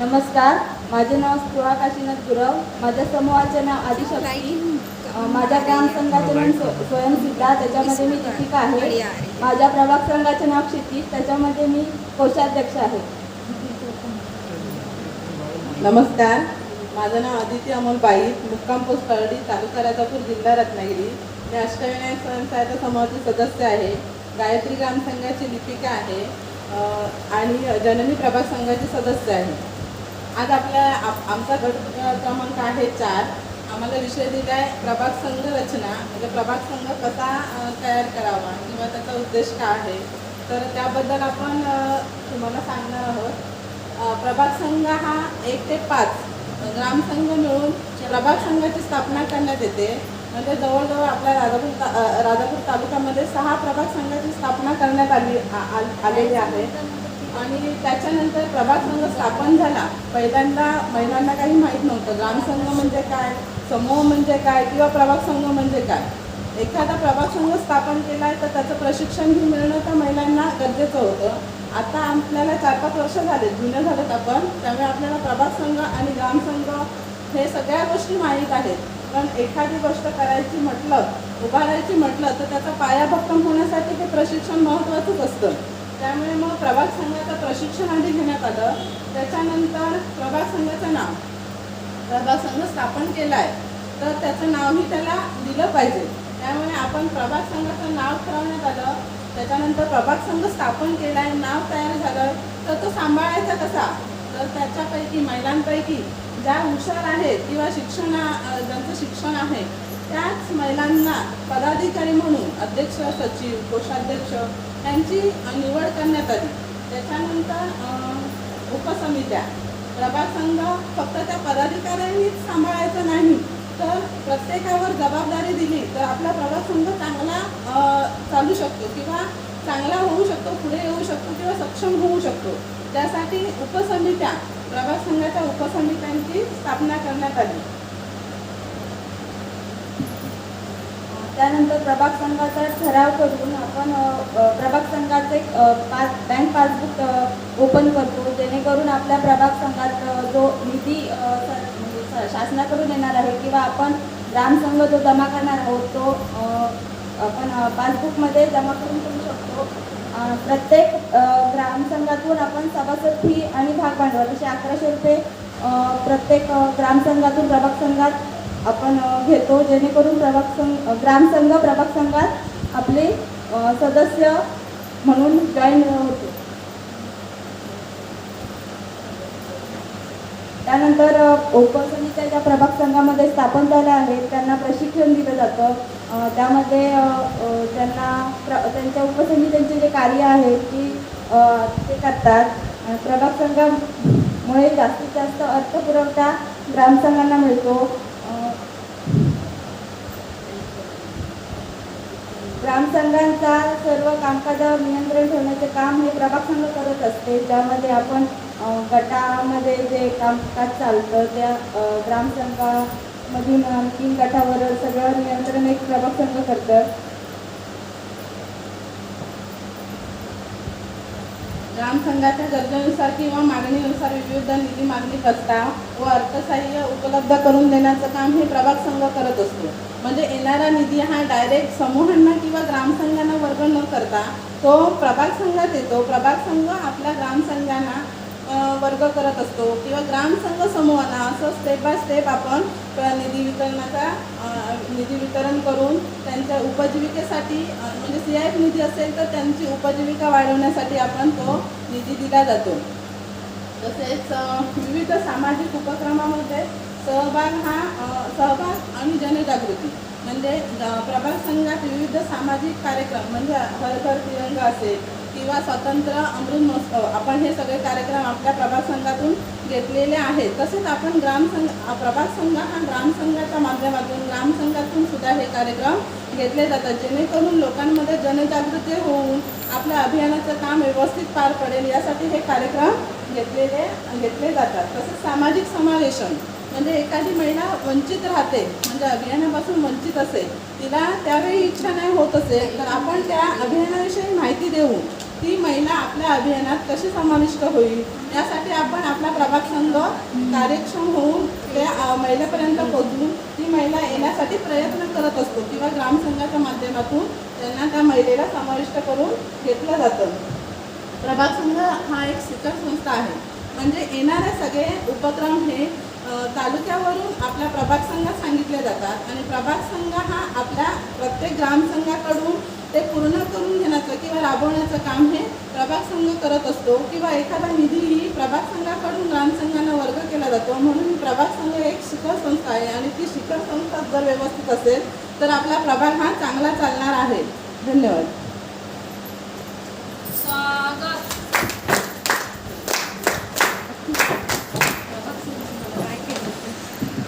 नमस्कार, माझे नाव स्पृहा काशीनाथ गुरव. माझ्या समूहाचे नाव आदिशक्ती. माझ्या ग्रामसंघाचे नाव स्वयंसिद्धा, त्याच्यामध्ये मी लिपिका आहे. माझ्या प्रभाग संघाचे नाव क्षितिज, त्याच्यामध्ये मी कोषाध्यक्ष आहे. नमस्कार, माझं नाव आदिती अमोल बाईत, मुक्काम पोस्ट परडी, तालुका राजापूर, जिल्हा रत्नागिरी. मी अष्टविनायक स्वयंसहायता समूहाचे सदस्य आहे. गायत्री ग्रामसंघाची लिपिका आहे आणि जननी प्रभाग संघाचे सदस्य आहे. आज आमचा गट क्रमांक आहे 4. आम्हाला विषय दिला आहे प्रभाग संघ रचना, म्हणजे प्रभाग संघ कसा तयार करावा किंवा त्याचा उद्देश काय आहे, तर त्याबद्दल आपण तुम्हाला सांगणार आहोत. प्रभाग संघ हा 1 ते 5 ग्रामसंघ मिळून प्रभाग संघाची स्थापना करण्यात येते. म्हणजे जवळजवळ आपल्या राजापूर तालुक्यामध्ये 6 प्रभाग संघाची स्थापना करण्यात आलेली आहे. आणि त्याच्यानंतर प्रभाग संघ स्थापन झाला. पहिल्यांदा महिलांना काही माहीत नव्हतं ग्रामसंघ म्हणजे काय, समूह म्हणजे काय किंवा प्रभाग संघ म्हणजे काय. एखादा प्रभाग संघ स्थापन केला आहे तर त्याचं प्रशिक्षण मिळणं तर महिलांना गरजेचं होतं. आता आपल्याला 4-5 वर्ष झाले, जुने झालेत आपण, त्यामुळे आपल्याला प्रभाग संघ आणि ग्रामसंघ हे सगळ्या गोष्टी माहीत आहेत. पण एखादी गोष्ट करायची म्हटलं, उभारायची म्हटलं तर त्याचा पाया भक्कम होण्यासाठी ते प्रशिक्षण महत्त्वाचंच असतं. त्यामुळे मग प्रभाग संघाचं प्रशिक्षण आधी घेण्यात आलं. त्याच्यानंतर प्रभाग संघाचं नाव, प्रभाग संघ स्थापन केला आहे तर त्याचं नावही त्याला दिलं पाहिजे. त्यामुळे आपण प्रभाग संघाचं नाव ठरवण्यात आलं. त्याच्यानंतर प्रभाग संघ स्थापन केला आहे, नाव तयार झालं, तर तो सांभाळायचा कसा, तर त्याच्यापैकी महिलांपैकी ज्या हुशार आहेत किंवा ज्यांचं शिक्षण आहे त्याच महिलांना पदाधिकारी म्हणून अध्यक्ष, सचिव, कोषाध्यक्ष यांची निवड करण्यात आली. त्याच्यानंतर उपसमित्या, प्रभाग संघ फक्त त्या पदाधिकाऱ्यांनीच सांभाळायचं नाही, तर प्रत्येकावर जबाबदारी दिली तर आपला प्रभाग संघ चांगला चालू शकतो किंवा चांगला होऊ शकतो, पुढे येऊ शकतो किंवा सक्षम होऊ शकतो. त्यासाठी उपसमित्या, प्रभाग संघाच्या उपसमित्यांची स्थापना करण्यात आली. त्यानंतर प्रभाग संघाचा ठराव करून आपण प्रभाग संघाचे बँक पासबुक ओपन करतो, जेणेकरून आपल्या प्रभाग संघात जो निधी म्हणजे शासनाकडून येणार आहे किंवा आपण ग्रामसंघ जो जमा करणार आहोत तो आपण पासबुकमध्ये जमा करून ठेवू शकतो. प्रत्येक ग्रामसंघातून आपण सभासद फी आणि भाग भांडवल असे 1100 रुपये प्रत्येक ग्रामसंघातून प्रभाग संघात आपण घेतो, जेणेकरून ग्रामसंघ प्रभाग संघात आपले सदस्य म्हणून जॉईन होते. त्यानंतर उपसमित्या ज्या प्रभाग संघामध्ये स्थापन झाल्या आहेत त्यांना प्रशिक्षण दिलं जातं. त्यामध्ये त्यांच्या उपसमित्यांचे जे कार्य आहे की ते करतात. प्रभाग संघामुळे जास्तीत जास्त अर्थपुरवठा ग्रामसंघांना मिळतो. ग्रामसंघांचा सर्व कामकाजावर नियंत्रण ठेवण्याचे काम हे प्रभाग संघ करत असते. ज्यामध्ये आपण गटामध्ये जे कामकाज चालतं त्या ग्रामसंघामधून आणखी गटावर सगळं नियंत्रण एक प्रभाग संघ करतं. ग्रामसंघाच्या गरजेनुसार किंवा मागणीनुसार विविध निधी मागणी प्रस्ताव व अर्थसहाय्य उपलब्ध करून देण्याचं काम हे प्रभाग संघ करत असतो. म्हणजे येणारा निधी हा डायरेक्ट समूहांना किंवा ग्रामसंघांना वर्ग न करता तो प्रभाग संघात येतो. प्रभाग संघ आपल्या ग्रामसंघांना वर्ग करत असतो किंवा ग्रामसंघ समूहांना असं स्टेप बाय स्टेप आपण निधी वितरण करून त्यांच्या उपजीविकेसाठी, म्हणजे CIF निधी असेल तर त्यांची उपजीविका वाढवण्यासाठी आपण तो निधी दिला जातो. तसेच विविध सामाजिक उपक्रमामध्ये सहभाग आणि जनजागृती, म्हणजे प्रभाग संघात विविध सामाजिक कार्यक्रम, म्हणजे हर घर तिरंगा असेल किंवा स्वातंत्र्य अमृत महोत्सव, आपण हे सगळे कार्यक्रम आपल्या प्रभाग संघातून घेतलेले आहेत. तसेच आपण प्रभाग संघ हा ग्रामसंघाच्या माध्यमातून ग्रामसंघातून सुद्धा हे कार्यक्रम घेतले जातात, जेणेकरून लोकांमध्ये जनजागृती होऊन आपल्या अभियानाचं काम व्यवस्थित पार पडेल यासाठी हे कार्यक्रम घेतले जातात. तसेच सामाजिक समावेशन, म्हणजे एखादी महिला वंचित राहते, म्हणजे अभियानापासून वंचित असेल, तिला त्यावेळी इच्छा नाही होत असेल तर आपण त्या अभियानाविषयी माहिती देऊन ती महिला आपल्या अभियानात कशी समाविष्ट होईल यासाठी आपण आपल्या प्रभाग संघ कार्यक्षम होऊन ते महिलेपर्यंत पोहोचून ती महिला येण्यासाठी प्रयत्न करत असतो किंवा ग्रामसंघाच्या माध्यमातून त्यांना त्या महिलेला समाविष्ट करून घेतलं जातं. प्रभाग संघ हा एक शिखर संस्था आहे. म्हणजे येणारे सगळे उपक्रम हे तालुक्यावरून आपल्या प्रभाग संघात सांगितले जातात आणि प्रभाग संघ हा आपल्या प्रत्येक ग्रामसंघाकडून ते पूर्ण करून घेण्याचं किंवा राबवण्याचं काम हे प्रभाग संघ करत असतो किंवा एखादा निधीही प्रभाग संघाकडून ग्रामसंघांना वर्ग केला जातो. म्हणून प्रभाग संघ एक शिखर संस्था आहे आणि ती शिखर संस्था जर व्यवस्थित असेल तर आपला प्रभाग हा चांगला चालणार आहे. धन्यवाद. स्वागत.